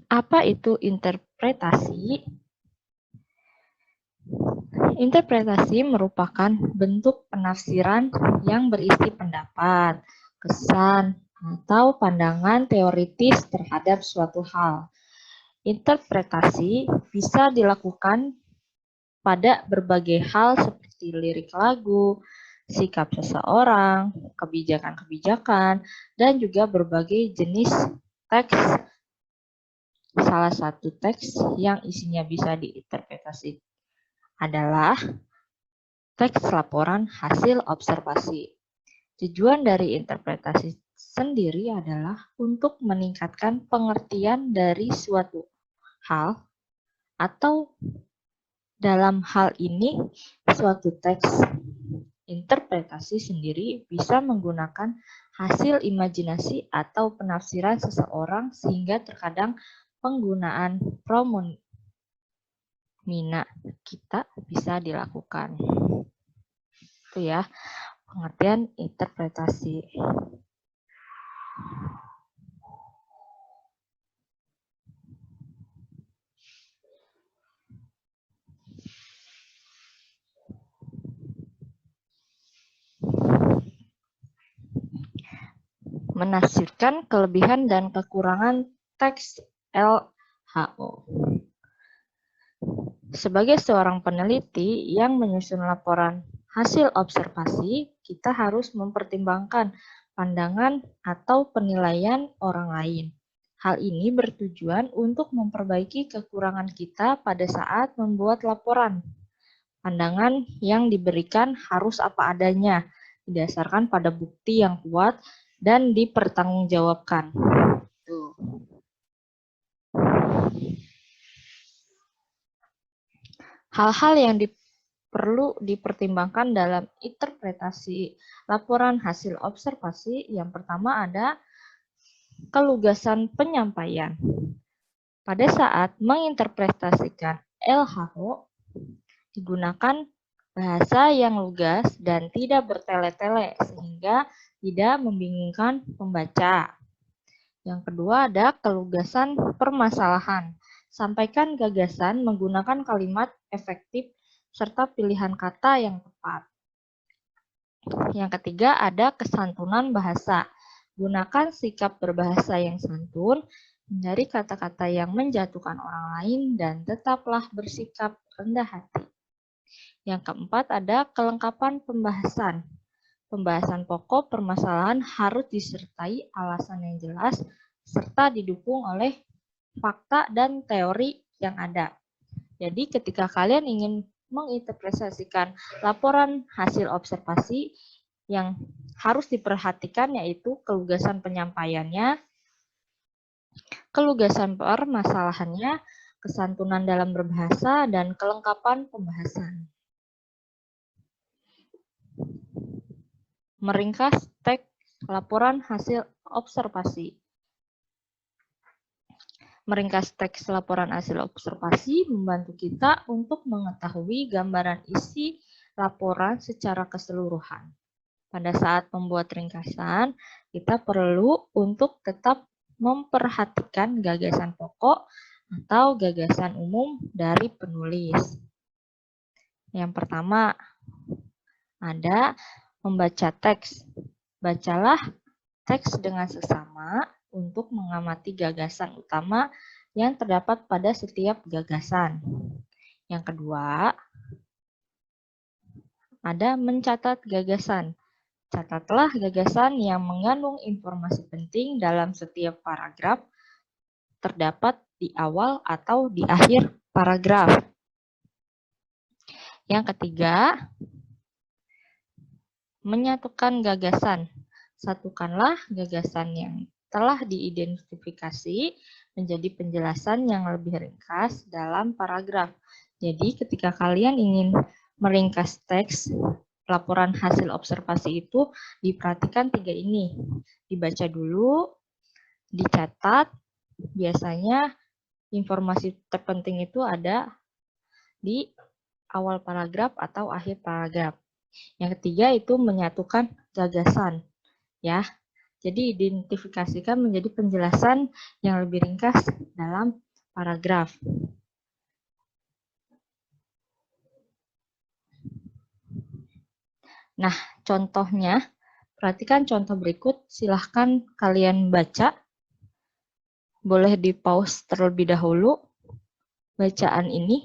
Apa itu interpretasi? Interpretasi merupakan bentuk penafsiran yang berisi pendapat, kesan, atau pandangan teoritis terhadap suatu hal. Interpretasi bisa dilakukan pada berbagai hal seperti lirik lagu, sikap seseorang, kebijakan-kebijakan, dan juga berbagai jenis teks. Salah satu teks yang isinya bisa diinterpretasi adalah teks laporan hasil observasi. Tujuan dari interpretasi sendiri adalah untuk meningkatkan pengertian dari suatu hal atau dalam hal ini suatu teks. Interpretasi sendiri bisa menggunakan hasil imajinasi atau penafsiran seseorang sehingga terkadang penggunaan pronomina kita bisa dilakukan. Itu ya, pengertian interpretasi. Menafsirkan kelebihan dan kekurangan teks LHO. Sebagai seorang peneliti yang menyusun laporan hasil observasi, kita harus mempertimbangkan pandangan atau penilaian orang lain. Hal ini bertujuan untuk memperbaiki kekurangan kita pada saat membuat laporan. Pandangan yang diberikan harus apa adanya, didasarkan pada bukti yang kuat dan dipertanggungjawabkan. Tuh. Hal-hal yang perlu dipertimbangkan dalam interpretasi laporan hasil observasi, yang pertama ada kelugasan penyampaian. Pada saat menginterpretasikan LHO, digunakan bahasa yang lugas dan tidak bertele-tele sehingga tidak membingungkan pembaca. Yang kedua ada kelugasan permasalahan. Sampaikan gagasan menggunakan kalimat efektif serta pilihan kata yang tepat. Yang ketiga ada kesantunan bahasa. Gunakan sikap berbahasa yang santun, hindari kata-kata yang menjatuhkan orang lain, dan tetaplah bersikap rendah hati. Yang keempat ada kelengkapan pembahasan. Pembahasan pokok permasalahan harus disertai alasan yang jelas serta didukung oleh fakta dan teori yang ada. Jadi ketika kalian ingin menginterpretasikan laporan hasil observasi, yang harus diperhatikan yaitu kelugasan penyampaiannya, kelugasan permasalahannya, kesantunan dalam berbahasa, dan kelengkapan pembahasan. Meringkas teks laporan hasil observasi. Meringkas teks laporan hasil observasi membantu kita untuk mengetahui gambaran isi laporan secara keseluruhan. Pada saat membuat ringkasan, kita perlu untuk tetap memperhatikan gagasan pokok atau gagasan umum dari penulis. Yang pertama, ada membaca teks. Bacalah teks dengan seksama untuk mengamati gagasan utama yang terdapat pada setiap gagasan. Yang kedua, ada mencatat gagasan. Catatlah gagasan yang mengandung informasi penting dalam setiap paragraf terdapat di awal atau di akhir paragraf. Yang ketiga, menyatukan gagasan. Satukanlah gagasan yang telah diidentifikasi menjadi penjelasan yang lebih ringkas dalam paragraf. Jadi ketika kalian ingin meringkas teks laporan hasil observasi itu, diperhatikan tiga ini. Dibaca dulu, dicatat, biasanya informasi terpenting itu ada di awal paragraf atau akhir paragraf. Yang ketiga itu menyatukan gagasan, ya. Jadi identifikasikan menjadi penjelasan yang lebih ringkas dalam paragraf. Nah, contohnya, perhatikan contoh berikut, silahkan kalian baca. Boleh di-pause terlebih dahulu bacaan ini.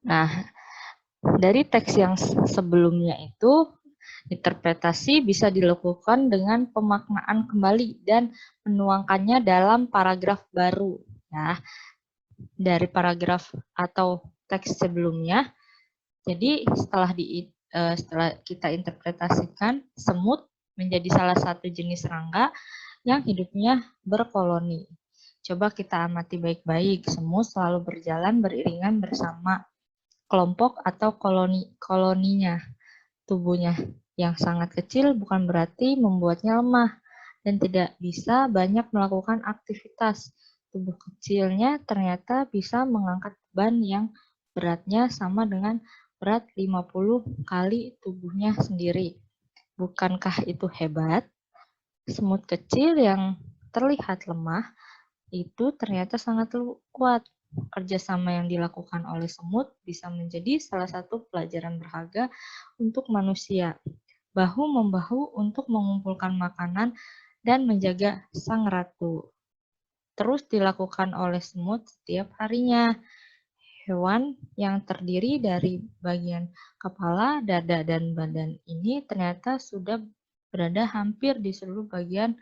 Nah, dari teks yang sebelumnya itu, interpretasi bisa dilakukan dengan pemaknaan kembali dan menuangkannya dalam paragraf baru. Ya, dari paragraf atau teks sebelumnya. Jadi setelah kita interpretasikan, semut menjadi salah satu jenis serangga yang hidupnya berkoloni. Coba kita amati baik-baik, semut selalu berjalan beriringan bersama kelompok atau koloninya. Tubuhnya yang sangat kecil bukan berarti membuatnya lemah dan tidak bisa banyak melakukan aktivitas. Tubuh kecilnya ternyata bisa mengangkat beban yang beratnya sama dengan berat 50 kali tubuhnya sendiri. Bukankah itu hebat? Semut kecil yang terlihat lemah itu ternyata sangat kuat. Kerjasama yang dilakukan oleh semut bisa menjadi salah satu pelajaran berharga untuk manusia. Bahu-membahu untuk mengumpulkan makanan dan menjaga sang ratu. Terus dilakukan oleh semut setiap harinya. Hewan yang terdiri dari bagian kepala, dada, dan badan ini ternyata sudah berada hampir di seluruh bagian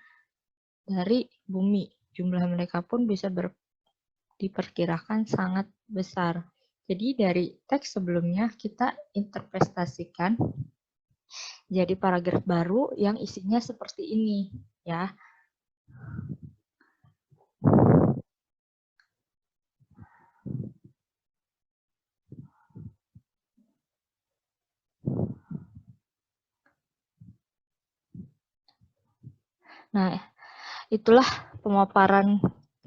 dari bumi. Jumlah mereka pun bisa diperkirakan sangat besar. Jadi dari teks sebelumnya kita interpretasikan jadi paragraf baru yang isinya seperti ini, ya. Nah, itulah pemaparan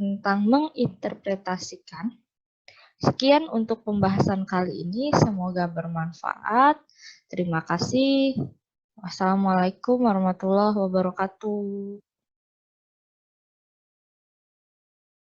tentang menginterpretasikan. Sekian untuk pembahasan kali ini, semoga bermanfaat. Terima kasih. Wassalamualaikum warahmatullahi wabarakatuh.